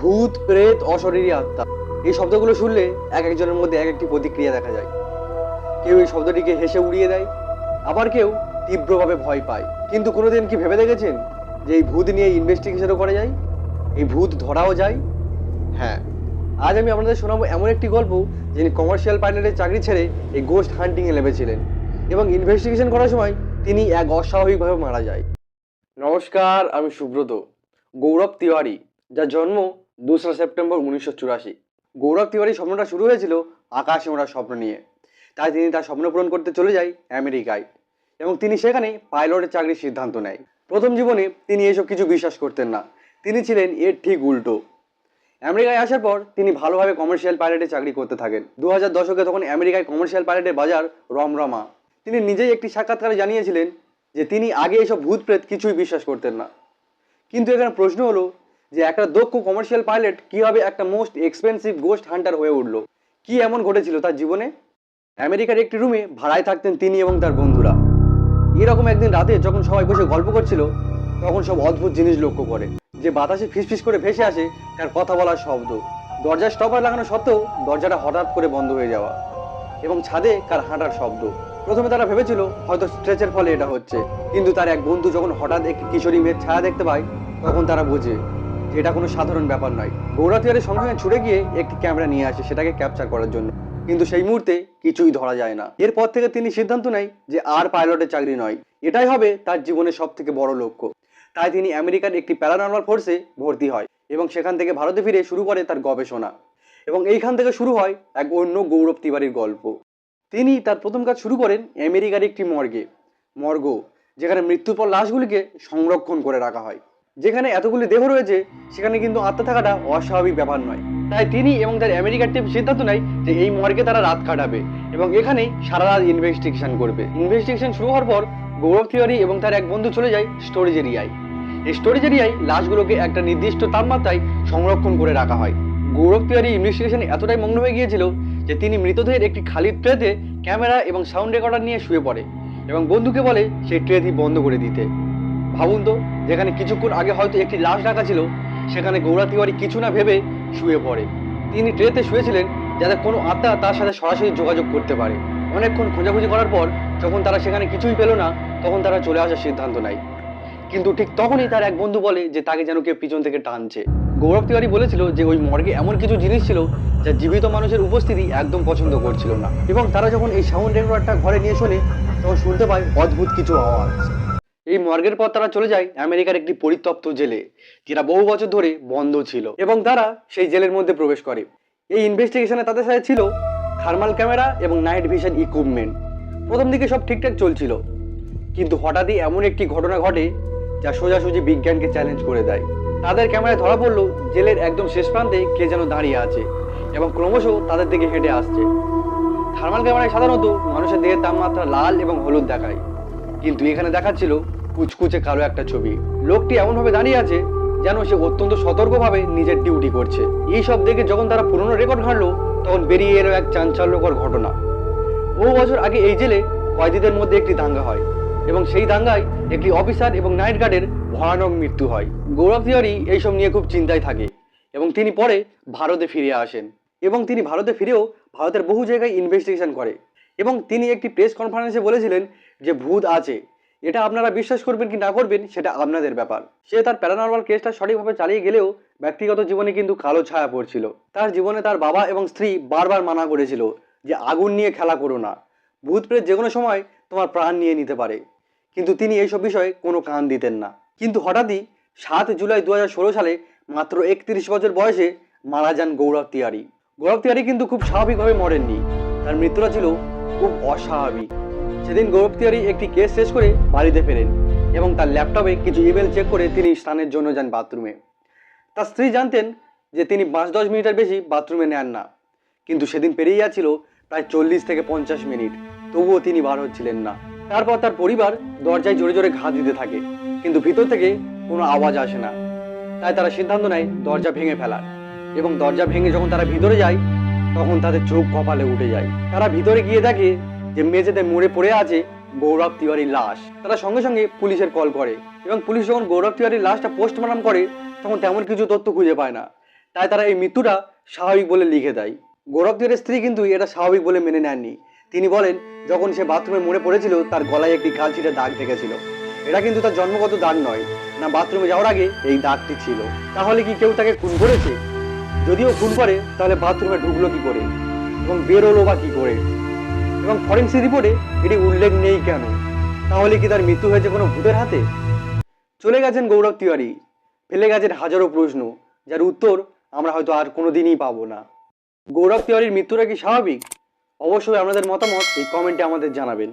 ভূত, প্রেত, অশরীরী আত্মা, এই শব্দগুলো শুনলে এক একজনের মধ্যে এক একটি প্রতিক্রিয়া দেখা যায়। কেউ এই শব্দটিকে হেসে উড়িয়ে দেয়, আবার কেউ তীব্রভাবে ভয় পায়। কিন্তু কোনোদিন কি ভেবে দেখেছেন যে এই ভূত নিয়ে ইনভেস্টিগেশনও করা যায়, এই ভূত ধরাও যায়? হ্যাঁ, আজ আমি আপনাদের শোনাবো এমন একটি গল্প যিনি কমার্শিয়াল পাইলটের চাকরি ছেড়ে এই গোস্ট হান্টিংয়ে নেমেছিলেন এবং ইনভেস্টিগেশন করার সময় তিনি এক অস্বাভাবিকভাবে মারা যায়। নমস্কার, আমি সুব্রত। গৌরব তিওয়ারি, যার জন্ম 2রা সেপ্টেম্বর 1984। গৌরব তিওয়ারির স্বপ্নটা শুরু হয়েছিল আকাশে ওড়ার স্বপ্ন নিয়ে। তাই তিনি তার স্বপ্ন পূরণ করতে চলে যায় আমেরিকায় এবং তিনি সেখানে পাইলটের চাকরির সিদ্ধান্ত নেয়। প্রথম জীবনে তিনি এসব কিছু বিশ্বাস করতেন না, তিনি ছিলেন এর ঠিক উল্টো। আমেরিকায় আসার পর তিনি ভালোভাবে কমার্শিয়াল পাইলটের চাকরি করতে থাকেন। 2000 দশকে তখন আমেরিকায় কমার্শিয়াল পাইলটের বাজার রমরমা। তিনি নিজেই একটি সাক্ষাৎকারে জানিয়েছিলেন যে তিনি আগে এসব ভূত প্রেত কিছুই বিশ্বাস করতেন না। কিন্তু এখানে প্রশ্ন হলো যে একটা দক্ষ কমার্শিয়াল পাইলট কীভাবে একটা মোস্ট এক্সপেন্সিভ গোস্ট হান্টার হয়ে উঠলো? কি এমন ঘটেছিল তার জীবনে? আমেরিকার একটি রুমে ভাড়ায় থাকতেন তিনি এবং তার বন্ধুরা। এরকম একদিন রাতে যখন সবাই বসে গল্প করছিল, তখন সব অদ্ভুত জিনিস লক্ষ্য করে। যে বাতাসে ফিসফিস করে ভেসে আসে তার কথা বলার শব্দ, দরজায় স্টপার লাগানো সত্ত্বেও দরজাটা হঠাৎ করে বন্ধ হয়ে যাওয়া, এবং ছাদে কার হাঁটার শব্দ। প্রথমে তারা ভেবেছিল হয়তো স্ট্রেচের ফলে এটা হচ্ছে, কিন্তু তার এক বন্ধু যখন হঠাৎ একটি কিশোরী মেয়ের ছায়া দেখতে পায়, তখন তারা বোঝে যে এটা কোনো সাধারণ ব্যাপার নয়। গৌরব তিওয়ারির সঙ্গে সঙ্গে ছুটে গিয়ে একটি ক্যামেরা নিয়ে আসে সেটাকে ক্যাপচার করার জন্য, কিন্তু সেই মুহূর্তে কিছুই ধরা যায় না। এরপর থেকে তিনি সিদ্ধান্ত নেয় যে আর পাইলটের চাকরি নয়, এটাই হবে তার জীবনের সব থেকে বড় লক্ষ্য। তাই তিনি আমেরিকার একটি প্যারানর্মাল ফোর্সে ভর্তি হয় এবং সেখান থেকে ভারতে ফিরে শুরু করে তার গবেষণা। এবং এইখান থেকে শুরু হয় এক অন্য গৌরব তিওয়ারির গল্প। তিনি তার প্রথম কাজ শুরু করেন আমেরিকার একটি মর্গ, যেখানে মৃত্যুর পর লাশগুলিকে সংরক্ষণ করে রাখা হয়। যেখানে এতগুলি দেহ রয়েছে সেখানে কিন্তু আত্মা থাকাটা অস্বাভাবিক ব্যাপার নয়। তাই তিনি এবং তার আমেরিকার টিম সিদ্ধান্ত নেয় যে এই মর্গে তারা রাত কাটাবে এবং এখানেই সারা রাত ইনভেস্টিগেশন করবে। ইনভেস্টিগেশন শুরু হওয়ার পর গৌরব তিওয়ারি এবং তার এক বন্ধু চলে যায় স্টোরেজ এরিয়ায়। এই স্টোরেজ এরিয়ায় লাশগুলোকে একটা নির্দিষ্ট তাপমাত্রায় সংরক্ষণ করে রাখা হয়। গৌরব তিওয়ারি ইনভেস্টিগেশনে এতটাই মগ্ন হয়ে গিয়েছিল যে তিনি মৃতদেহের একটি খালি ট্রেতে ক্যামেরা এবং সাউন্ড রেকর্ডার নিয়ে শুয়ে পড়ে এবং বন্ধুকে বলে সেই ট্রেটি বন্ধ করে দিতে। ভাবুন তো, যেখানে কিছুক্ষণ আগে হয়তো একটি লাশ রাখা ছিল, সেখানে গৌরব তিওয়ারি কিছু না ভেবে শুয়ে পড়ে। তিনি ট্রেতে শুয়েছিলেন যাতে কোনো আত্মা তার সাথে সরাসরি যোগাযোগ করতে পারে। অনেকক্ষণ খোঁজাখুঁজি করার পর যখন তারা সেখানে কিছুই পেল না, তখন তারা চলে আসার সিদ্ধান্ত নেয়। কিন্তু ঠিক তখনই তার এক বন্ধু বলে যে তাকে যেন কেউ পিছন থেকে টানছে। গৌরব তিওয়ারি বলেছিল যে ওই মর্গে এমন কিছু জিনিস ছিল যা জীবিত মানুষের উপস্থিতি একদম পছন্দ করছিল না। এবং তারা যখন এই সাউন্ড রেকর্ডারটা ঘরে নিয়ে শোনে, তখন শুনতে পায় অদ্ভুত কিছু আওয়াজ। এই মর্গের পর তারা চলে যায় আমেরিকার একটি পরিত্যক্ত জেলে, যেটা বহু বছর ধরে বন্ধ ছিল, এবং তারা সেই জেলের মধ্যে প্রবেশ করে। এই ইনভেস্টিগেশনে তাদের সাথে ছিল থার্মাল ক্যামেরা এবং নাইট ভিশন ইকুইপমেন্ট। প্রথম দিকে সব ঠিকঠাক চলছিল, কিন্তু হঠাৎই এমন একটি ঘটনা ঘটে যা সোজাসুজি বিজ্ঞানকে চ্যালেঞ্জ করে দেয়। তাদের ক্যামেরায় ধরা পড়ল জেলের একদম শেষ প্রান্তে কে যেন দাঁড়িয়ে আছে এবং ক্রমশ তাদের দিকে হেঁটে আসছে। থার্মাল ক্যামেরায় সাধারণত মানুষের দেহের তাপমাত্রা লাল এবং হলুদ দেখায়, কিন্তু এখানে দেখাচ্ছিল কুচকুচে কালো একটা ছবি। লোকটি এমনভাবে দাঁড়িয়ে আছে যেন সে অত্যন্ত সতর্কভাবে নিজের ডিউটি করছে। এইসব দেখে যখন তারা পুরনো রেকর্ড ঘাঁটলো, তখন বেরিয়ে এলো এক চাঞ্চল্যকর ঘটনা। বহু বছর আগে এই জেলে কয়েদিদের মধ্যে একটি দাঙ্গা হয় এবং সেই দাঙ্গায় একটি অফিসার এবং নাইট গার্ডের ভয়ানক মৃত্যু হয়। গৌরব তিওয়ারি এইসব নিয়ে খুব চিন্তায় থাকে এবং তিনি পরে ভারতে ফিরে আসেন। এবং তিনি ভারতে ফিরেও ভারতের বহু জায়গায় ইনভেস্টিগেশন করে এবং তিনি একটি প্রেস কনফারেন্সে বলেছিলেন যে ভূত আছে, এটা আপনারা বিশ্বাস করবেন কি না করবেন সেটা আপনাদের ব্যাপার। সে তার প্যারানর্মাল কেসটা সঠিকভাবে চালিয়ে গেলেও ব্যক্তিগত জীবনে কিন্তু কালো ছায়া পড়ছিল। তার জীবনে তার বাবা এবং স্ত্রী বারবার মানা করেছিল যে আগুন নিয়ে খেলা করো না, ভূত প্রেত যে কোনো সময় তোমার প্রাণ নিয়ে নিতে পারে, কিন্তু তিনি এইসব বিষয়ে কোনো কান দিতেন না। কিন্তু হঠাৎই 7 জুলাই 2016 সালে মাত্র 31 বছর বয়সে মারা যান গৌরব তিওয়ারি। গৌরব তিওয়ারি কিন্তু খুব স্বাভাবিকভাবে মরেননি, তার মৃত্যুটা ছিল খুব অস্বাভাবিক। সেদিন গৌরব তিওয়ারি একটি কেস শেষ করে বাড়িতে ফেরেন এবং তার ল্যাপটপে কিছু ইমেল চেক করে তিনি স্নানের জন্য যান বাথরুমে। তার স্ত্রী জানতেন যে তিনি 5-10 মিনিটের বেশি বাথরুমে নেন না, কিন্তু সেদিন পেরিয়ে যাচ্ছিল প্রায় 40 থেকে 50 মিনিট, তবুও তিনি বার হচ্ছিলেন না। তারপর তার পরিবার দরজায় জোরে জোরে ঘা দিতে থাকে, কিন্তু ভিতর থেকে কোনো আওয়াজ আসে না। তাই তারা সিদ্ধান্ত নেয় দরজা ভেঙে ফেলার, এবং দরজা ভেঙে যখন তারা ভিতরে যায়, তখন তাদের চোখ কপালে উঠে যায়। তারা ভিতরে গিয়ে দেখে যে মেঝেতে মরে পড়ে আছে গৌরব তিওয়ারির লাশ। তারা সঙ্গে সঙ্গে পুলিশের কল করে এবং পুলিশ যখন গৌরব তিওয়ারির লাশটা পোস্টমর্টম করে, তখন তেমন কিছু তথ্য খুঁজে পায় না। তাই তারা এই মৃত্যুটা স্বাভাবিক বলে লিখে দেয়। গৌরব তিওয়ারির স্ত্রী কিন্তু এটা স্বাভাবিক বলে মেনে নেননি। তিনি বলেন, যখন সে বাথরুমে মরে পড়েছিল তার গলায় একটি কালছিটে দাগ থেকেছিল। এটা কিন্তু তার জন্মগত দাগ নয়, না বাথরুমে যাওয়ার আগে এই দাগটি ছিল। তাহলে কি কেউ তাকে খুন করেছে? যদিও খুন করে তাহলে বাথরুমে ঢুকলো কি করে এবং বেরোলো বা কি করে? এবং ফরেন্সিক রিপোর্টে এটি উল্লেখ নেই কেন? তাহলে কি তার মৃত্যু হয়েছে কোনো ভূতের হাতে? চলে গেছেন গৌরব তিওয়ারি, ফেলে গেছেন হাজারো প্রশ্ন, যার উত্তর আমরা হয়তো আর কোনোদিনই পাবো না। গৌরব তিওয়ারির মৃত্যুটা কি স্বাভাবিক? অবশ্যই আপনাদের মতামত এই কমেন্টে আমাদের জানাবেন।